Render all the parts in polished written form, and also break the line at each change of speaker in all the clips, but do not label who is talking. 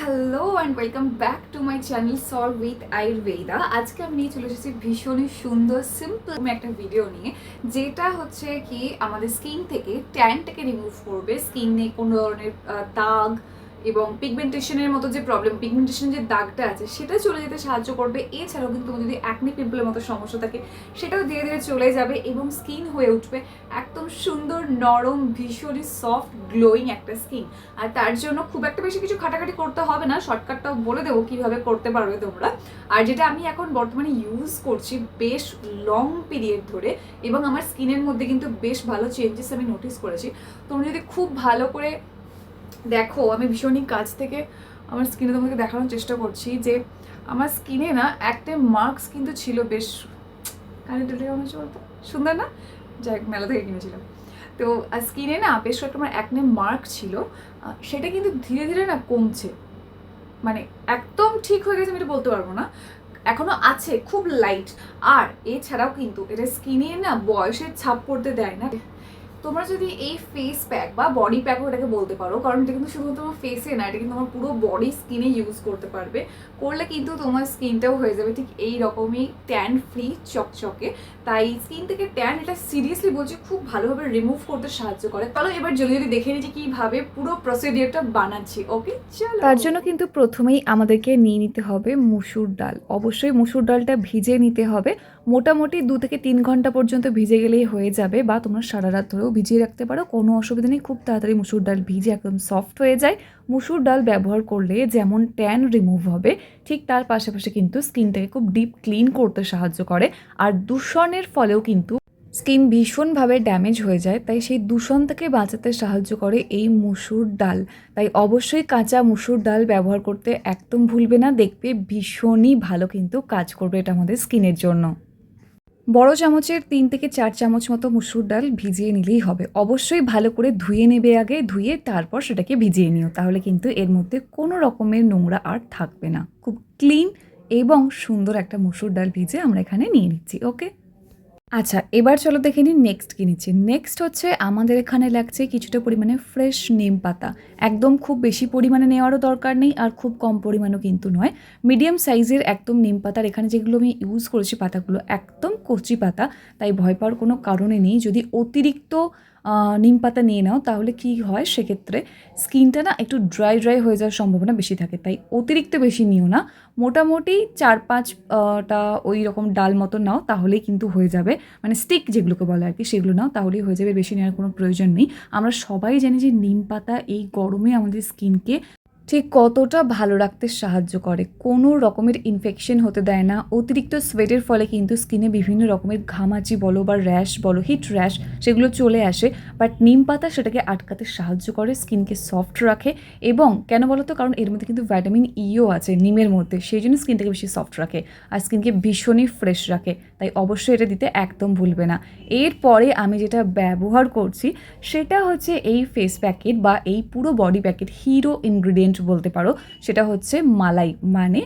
Hello and welcome back to my channel solve with Ayurveda. আজকে আমি নিয়ে চলে এসেছি ভীষণই সুন্দর সিম্পল একটা ভিডিও নিয়ে, যেটা হচ্ছে কি আমাদের স্কিন থেকে ট্যানটাকে রিমুভ করবে। স্কিনে কোনো ধরনের দাগ এবং পিগমেন্টেশনের মতো যে প্রবলেম, পিগমেন্টেশনের যে দাগটা আছে সেটা চলে যেতে সাহায্য করবে। এছাড়াও কিন্তু যদি অ্যাকনে পিম্পলের মতো সমস্যা থাকে সেটাও ধীরে ধীরে চলে যাবে এবং স্কিন হয়ে উঠবে একদম সুন্দর, নরম, ভীষণই সফট, গ্লোয়িং একটা স্কিন। আর তার জন্য খুব একটা বেশি কিছু খাটাখাটি করতে হবে না, শর্টকাটটাও বলে দেবো কীভাবে করতে পারবে তোমরা। আর যেটা আমি এখন বর্তমানে ইউজ করছি বেশ লং পিরিয়ড ধরে, এবং আমার স্কিনের মধ্যে কিন্তু বেশ ভালো চেঞ্জেস আমি নোটিস করেছি। তোমরা যদি খুব ভালো করে দেখো, আমি ভীষণই কাছ থেকে আমার স্কিনে তোমাকে দেখানোর চেষ্টা করছি যে আমার স্কিনে না একটা মার্কস কিন্তু ছিল, বেশ কানেক্টেড কেমন হচ্ছে বলতো, সুন্দর না? যাই মেলা থেকে কিনেছিলাম। তো স্কিনে না বেশ কয়েকটা আমার অ্যাকনে মার্ক ছিল, সেটা কিন্তু ধীরে ধীরে না কমছে। মানে একদম ঠিক হয়ে গেছে আমি এটা বলতে পারবো না, এখনো আছে, খুব লাইট। আর এছাড়াও কিন্তু এটা স্কিনে না বয়সের ছাপ পড়তে দেয় না। তোমরা যদি এই ফেস প্যাক বা বডি প্যাকও এটাকে বলতে পারো, কারণ এটা কিন্তু শুধুমাত্র তোমার ফেসে না, এটা কিন্তু তোমার পুরো বডি স্কিনে ইউজ করতে পারবে। করলে কিন্তু তোমার স্কিনটাও হয়ে যাবে ঠিক এই রকমই ট্যান ফ্রি, চকচকে। তাই স্কিন থেকে ট্যান, এটা সিরিয়াসলি বলছি, খুব ভালোভাবে রিমুভ করতে সাহায্য করে। চলো এবার যদি দেখে নিচ্ছি কিভাবে পুরো প্রসিডিওরটা বানাচ্ছি। ওকে, চলো। তার জন্য কিন্তু প্রথমেই আমাদেরকে নিয়ে নিতে হবে মুসুর ডাল। অবশ্যই মুসুর ডালটা ভিজে নিতে হবে, মোটামুটি 2 থেকে 3 ঘন্টা পর্যন্ত ভিজে গেলেই হয়ে যাবে, বা তোমরা সারা রাত ধরেও ভিজিয়ে রাখতে পারো, কোনো অসুবিধা নেই। খুব তাড়াতাড়ি মুসুর ডাল ভিজে একদম সফট হয়ে যায়। মুসুর ডাল ব্যবহার করলে যেমন ট্যান রিমুভ হবে, ঠিক তার পাশাপাশি কিন্তু স্কিনটাকে খুব ডিপ ক্লিন করতে সাহায্য করে। আর দূষণের ফলেও কিন্তু স্কিন ভীষণভাবে ড্যামেজ হয়ে যায়, তাই সেই দূষণ থেকে বাঁচাতে সাহায্য করে এই মুসুর ডাল। তাই অবশ্যই কাঁচা মুসুর ডাল ব্যবহার করতে একদম ভুলবে না, দেখবে ভীষণই ভালো কিন্তু কাজ করবে এটা আমাদের স্কিনের জন্য। বড় চামচের 3 থেকে 4 চামচ মতো মুসুর ডাল ভিজিয়ে নিলেই হবে। অবশ্যই ভালো করে ধুয়ে নেবে আগে, ধুয়ে তারপর সেটাকে ভিজিয়ে নিও, তাহলে কিন্তু এর মধ্যে কোনো রকমের নোংরা আর থাকবে না। খুব ক্লিন এবং সুন্দর একটা মুসুর ডাল ভিজে আমরা এখানে নিয়ে নিচ্ছি। ওকে, আচ্ছা এবার চলো দেখে নিই নেক্সট কী নিচ্ছি। নেক্সট হচ্ছে আমাদের এখানে লাগছে কিছুটা পরিমাণে ফ্রেশ নিম পাতা। একদম খুব বেশি পরিমাণে নেওয়ারও দরকার নেই, আর খুব কম পরিমাণও কিন্তু নয়, মিডিয়াম সাইজের একদম নিম পাতার। এখানে যেগুলো আমি ইউজ করেছি পাতাগুলো একদম কচি পাতা, তাই ভয় পাওয়ার কোনো কারণে নেই। যদি অতিরিক্ত নিম পাতা নিয়ে নাও তাহলে কি হয়, সেক্ষেত্রে স্কিনটা না একটু ড্রাই হয়ে যাওয়ার সম্ভাবনা বেশি থাকে, তাই অতিরিক্ত বেশি নিও না। মোটামুটি 4-5টা ওই রকম ডাল মতো নাও, তাহলেই কিন্তু হয়ে যাবে। মানে স্টিক যেগুলোকে বলে আর কি, সেগুলো নাও, তাহলেই হয়ে যাবে, বেশি নেওয়ার কোনো প্রয়োজন নেই। আমরা সবাই জানি যে নিম পাতা এই গরমে আমাদের স্কিনকে ঠিক কতটা ভালো রাখতে সাহায্য করে, কোনো রকমের ইনফেকশন হতে দেয় না। অতিরিক্ত সোয়েটের ফলে কিন্তু স্কিনে বিভিন্ন রকমের ঘামাচি বলো বা র্যাশ বলো, হিট র্যাশ, সেগুলো চলে আসে। বাট নিম পাতা সেটাকে আটকাতে সাহায্য করে, স্কিনকে সফট রাখে। এবং কেন বলো তো, কারণ এর মধ্যে কিন্তু ভিটামিন ইও আছে নিমের মধ্যে, সেই জন্য স্কিনটাকে বেশি সফট রাখে আর স্কিনকে ভীষণই ফ্রেশ রাখে। তাই অবশ্যই এটা দিতে একদম ভুলবে না। এরপরে আমি যেটা ব্যবহার করছি সেটা হচ্ছে এই ফেস প্যাকেট বা এই পুরো বডি প্যাকেট হিরো ইনগ্রিডিয়েন্ট বলতে পারো। সেটা হচ্ছে মালাই, মানে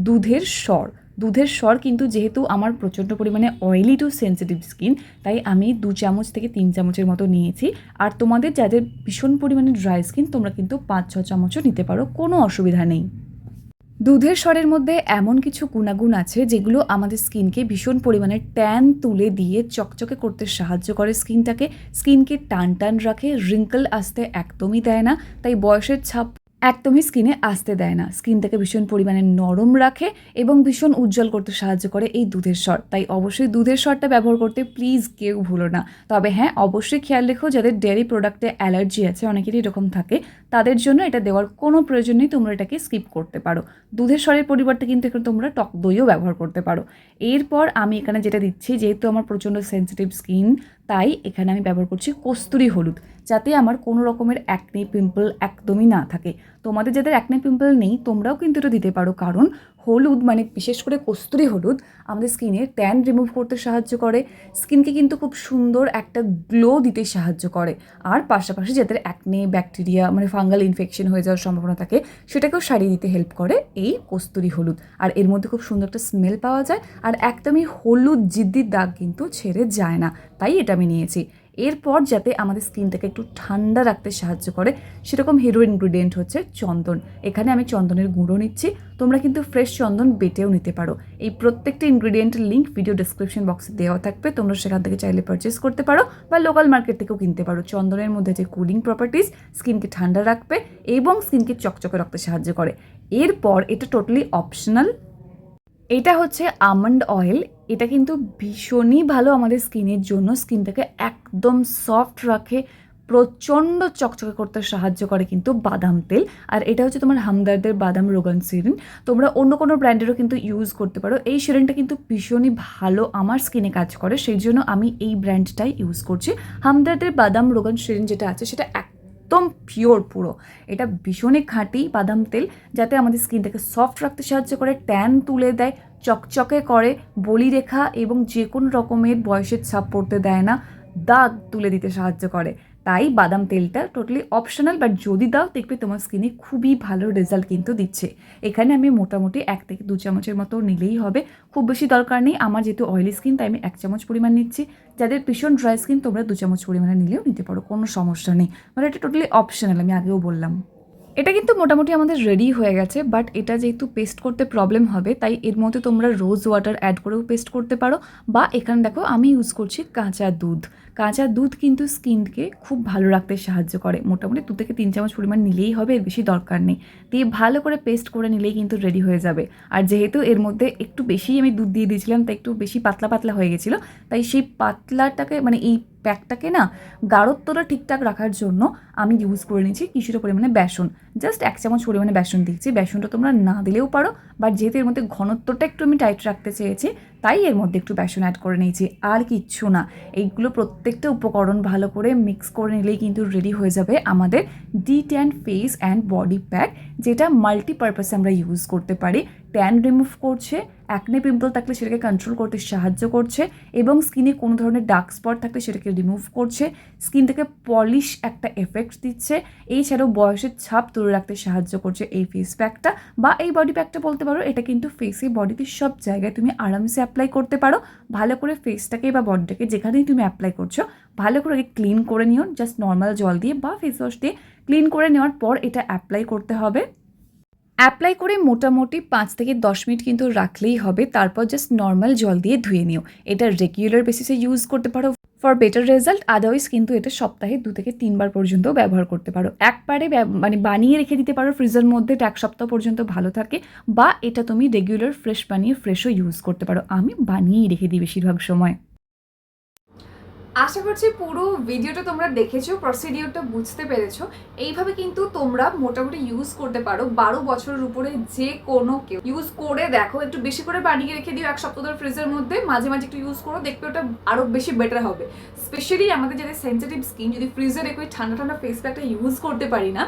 দুধের স্বর। দুধের স্বর কিন্তু যেহেতু আমার প্রচণ্ড পরিমাণে অয়েলি টু সেন্সিটিভ স্কিন, তাই আমি 2 চামচ থেকে 3 চামচের মতো নিয়েছি। আর তোমাদের যাদের ভীষণ পরিমাণে ড্রাই স্কিন, তোমরা কিন্তু 5-6 চামচও নিতে পারো, কোনো অসুবিধা নেই। দুধের স্বরের মধ্যে এমন কিছু গুণাগুণ আছে যেগুলো আমাদের স্কিনকে ভীষণ পরিমাণে ট্যান তুলে দিয়ে চকচকে করতে সাহায্য করে, স্কিনকে টান রাখে, রিঙ্কেল আসতে একদমই দেয় না, তাই বয়সের ছাপ একদমই স্কিনে আসতে দেয় না, স্কিনটাকে ভীষণ পরিমাণে নরম রাখে এবং ভীষণ উজ্জ্বল করতে সাহায্য করে এই দুধের স্বর। তাই অবশ্যই দুধের স্বরটা ব্যবহার করতে প্লিজ কেউ ভুলো না। তবে হ্যাঁ, অবশ্যই খেয়াল রেখো যাদের ডেয়ারি প্রোডাক্টে অ্যালার্জি আছে, অনেকেরই এরকম থাকে, তাদের জন্য এটা দেওয়ার কোনো প্রয়োজন নেই, তোমরা এটাকে স্কিপ করতে পারো। দুধের স্বরের পরিবর্তে কিন্তু এখানে তোমরা টক দইও ব্যবহার করতে পারো। এরপর আমি এখানে যেটা দিচ্ছি, যেহেতু আমার প্রচণ্ড সেন্সিটিভ স্কিন, তাই এখানে আমি ব্যবহার করছি কস্তুরি হলুদ, যাতে আমার কোনো রকমের অ্যাকনে পিম্পল একদমই না থাকে। তোমাদের যাদের অ্যাকনে পিম্পল নেই তোমরাও কিন্তু এটা দিতে পারো, কারণ হলুদ, মানে বিশেষ করে কস্তুরি হলুদ, আমাদের স্কিনের ট্যান রিমুভ করতে সাহায্য করে, স্কিনকে কিন্তু খুব সুন্দর একটা গ্লো দিতে সাহায্য করে। আর পাশাপাশি যাদের অ্যাকনে, ব্যাকটেরিয়া, মানে ফাঙ্গাল ইনফেকশন হয়ে যাওয়ার সম্ভাবনা থাকে, সেটাকেও সারিয়ে দিতে হেল্প করে এই কস্তুরি হলুদ। আর এর মধ্যে খুব সুন্দর একটা স্মেল পাওয়া যায়, আর একদমই হলুদ জিদ্দির দাগ কিন্তু ছেড়ে যায় না, তাই এটা আমি নিয়েছি। এরপর যাতে আমাদের স্কিনটাকে একটু ঠান্ডা রাখতে সাহায্য করে সেরকম হিরো ইনগ্রিডিয়েন্ট হচ্ছে চন্দন। এখানে আমি চন্দনের গুঁড়ো নিচ্ছি, তোমরা কিন্তু ফ্রেশ চন্দন বেটেও নিতে পারো। এই প্রত্যেকটা ইনগ্রিডিয়েন্টের লিঙ্ক ভিডিও ডেসক্রিপশন বক্সে দেওয়া থাকবে, তোমরা সেখান থেকে চাইলে পারচেস করতে পারো বা লোকাল মার্কেট থেকেও কিনতে পারো। চন্দনের মধ্যে যে কুলিং প্রপার্টিস স্কিনকে ঠান্ডা রাখবে এবং স্কিনকে চকচকে রাখতে সাহায্য করে। এরপর এটা টোটালি অপশনাল, এটা হচ্ছে আমন্ড অয়েল। এটা কিন্তু ভীষণই ভালো আমাদের স্কিনের জন্য, স্কিনটাকে একদম সফট রাখে, প্রচণ্ড চকচকে করতে সাহায্য করে কিন্তু বাদাম তেল। আর এটা হচ্ছে তোমার হামদার্দের বাদাম রোগান সিরিন, তোমরা অন্য কোনো ব্র্যান্ডেরও কিন্তু ইউজ করতে পারো। এই সিরিনটা কিন্তু ভীষণই ভালো আমার স্কিনে কাজ করে, সেই জন্য আমি এই ব্র্যান্ডটাই ইউজ করছি। হামদার্দের বাদাম রোগান সিরিন যেটা আছে সেটা একদম পিওর পুরো, এটা ভীষণই খাঁটি বাদাম তেল, যাতে আমাদের স্কিনটাকে সফট রাখতে সাহায্য করে, ট্যান তুলে দেয়, চকচকে করে, বলিরেখা এবং যে কোনো রকমের বয়সের ছাপ পড়তে দেয় না, দাগ তুলে দিতে সাহায্য করে। তাই বাদাম তেলটা টোটালি অপশনাল, বাট যদি দাও দেখবে তোমার স্কিনে খুবই ভালো রেজাল্ট কিন্তু দিচ্ছে। এখানে আমি মোটামুটি 1 থেকে 2 চামচের মতো নিলেই হবে, খুব বেশি দরকার নেই। আমার যেহেতু অয়েলি স্কিন তাই আমি 1 চামচ পরিমাণ নিচ্ছি। যাদের ভীষণ ড্রাই স্কিন তোমরা 2 চামচ পরিমাণে নিলেও নিতে পারো, কোনো সমস্যা নেই। মানে এটা টোটালি অপশনাল, আমি আগেও বললাম। এটা কিন্তু মোটামুটি আমাদের রেডি হয়ে গেছে, বাট এটা যেহেতু পেস্ট করতে প্রবলেম হবে তাই এর মধ্যে তোমরা রোজ ওয়াটার অ্যাড করেও পেস্ট করতে পারো, বা এখানে দেখো আমি ইউজ করছি কাঁচা দুধ। কাঁচা দুধ কিন্তু স্কিনকে খুব ভালো রাখতে সাহায্য করে, মোটামুটি 2 থেকে 3 চামচ পরিমাণ নিলেই হবে, এর বেশি দরকার নেই। দিয়ে ভালো করে পেস্ট করে নিলেই কিন্তু রেডি হয়ে যাবে। আর যেহেতু এর মধ্যে একটু বেশি আমি দুধ দিয়ে দিয়েছিলাম তাই একটু বেশি পাতলা পাতলা হয়ে গেছিলো, তাই সেই পাতলাটাকে মানে এই প্যাকটাকে না গাঢ়ত্বটা ঠিকঠাক রাখার জন্য আমি ইউজ করে নিয়েছি কিছুটা পরিমাণে বেসন, জাস্ট 1 চামচ পরিমাণে বেসন দিচ্ছি। বেসনটা তোমরা না দিলেও পারো, বাট যেহেতু এর মধ্যে ঘনত্বটা একটু আমি টাইট রাখতে চেয়েছি তাই এর মধ্যে একটু বেসন অ্যাড করে নিয়েছি, আর কিচ্ছু না। এইগুলো প্রত্যেকটা উপকরণ ভালো করে মিক্স করে নিলেই কিন্তু রেডি হয়ে যাবে আমাদের D10 face and body pack, যেটা মাল্টিপারপাসে আমরা ইউজ করতে পারি। ট্যান রিমুভ করছে, অ্যাকনে পিম্পল থাকলে সেটাকে কন্ট্রোল করতে সাহায্য করছে, এবং স্কিনে কোনো ধরনের ডার্ক স্পট থাকলে সেটাকে রিমুভ করছে, স্কিনটাকে পলিশ একটা এফেক্ট দিচ্ছে, এছাড়াও বয়সের ছাপ তুলে রাখতে সাহায্য করছে এই ফেস প্যাকটা বা এই বডি প্যাকটা বলতে পারো। এটা কিন্তু ফেসে বডিতে সব জায়গায় তুমি আরামসে অ্যাপ্লাই করতে পারো। ভালো করে ফেসটাকে বা বডিটাকে যেখানেই তুমি অ্যাপ্লাই করছো ভালো করে ক্লিন করে নিও, জাস্ট নর্মাল জল দিয়ে বা ফেস ওয়াশ দিয়ে ক্লিন করে নেওয়ার পর এটা অ্যাপ্লাই করতে হবে। অ্যাপ্লাই করে মোটামুটি 5 থেকে 10 মিনিট কিন্তু রাখলেই হবে, তারপর জাস্ট নর্মাল জল দিয়ে ধুয়ে নিও। এটা রেগুলার বেসিসে ইউজ করতে পারো ফর বেটার রেজাল্ট, আদারওয়াইজ কিন্তু এটা সপ্তাহে 2 থেকে 3 বার পর্যন্ত ব্যবহার করতে পারো। একবারে মানে বানিয়ে রেখে দিতে পারো ফ্রিজের মধ্যে, 1 সপ্তাহ পর্যন্ত ভালো থাকে, বা এটা তুমি রেগুলার ফ্রেশ বানিয়ে ফ্রেশও ইউজ করতে পারো। আমি বানিয়েই রেখে দিই বেশিরভাগ সময়। আশা করছি পুরো ভিডিওটা তোমরা দেখেছো, প্রসিডিওরটা বুঝতে পেরেছো। এইভাবে কিন্তু তোমরা মোটামুটি ইউজ করতে পারো। 12 বছরের উপরে যে কোনো কেউ ইউজ করে দেখো, একটু বেশি করে বানিয়ে রেখে দিও 1 সপ্তাহ ধরে ফ্রিজের মধ্যে, মাঝে মাঝে একটু ইউজ করো, দেখবে ওটা আরো বেশি বেটার হবে। স্পেশালি আমাদের যাদের সেন্সিটিভ স্কিন, যদি ফ্রিজে রেখে ঠান্ডা ঠান্ডা ফেস প্যাকটা ইউজ করতে পারি না,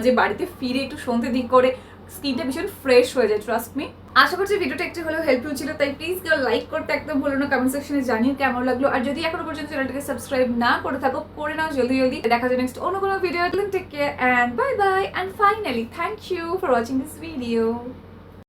যে বাড়িতে ফিরে একটু সন্ধ্যে দিক করে স্কিনটা ভীষণ ফ্রেশ হয়ে যায়, ট্রাস্ট মি। আশা করছি ভিডিওটা একটু হলেও হেল্পফুল ছিল, তাই প্লিজ কেউ লাইক করতে একদম ভুলো না, কমেন্ট সেকশনে জানিও কেমন লাগলো। আর যদি এখনো পর্যন্ত চ্যানেলটাকে সাবস্ক্রাইব না করে থাকো করে নাও জলদি জলদি। দেখা যায় নেক্সট অন্য কোনো video. Take care and bye bye, and finally thank you for watching this video.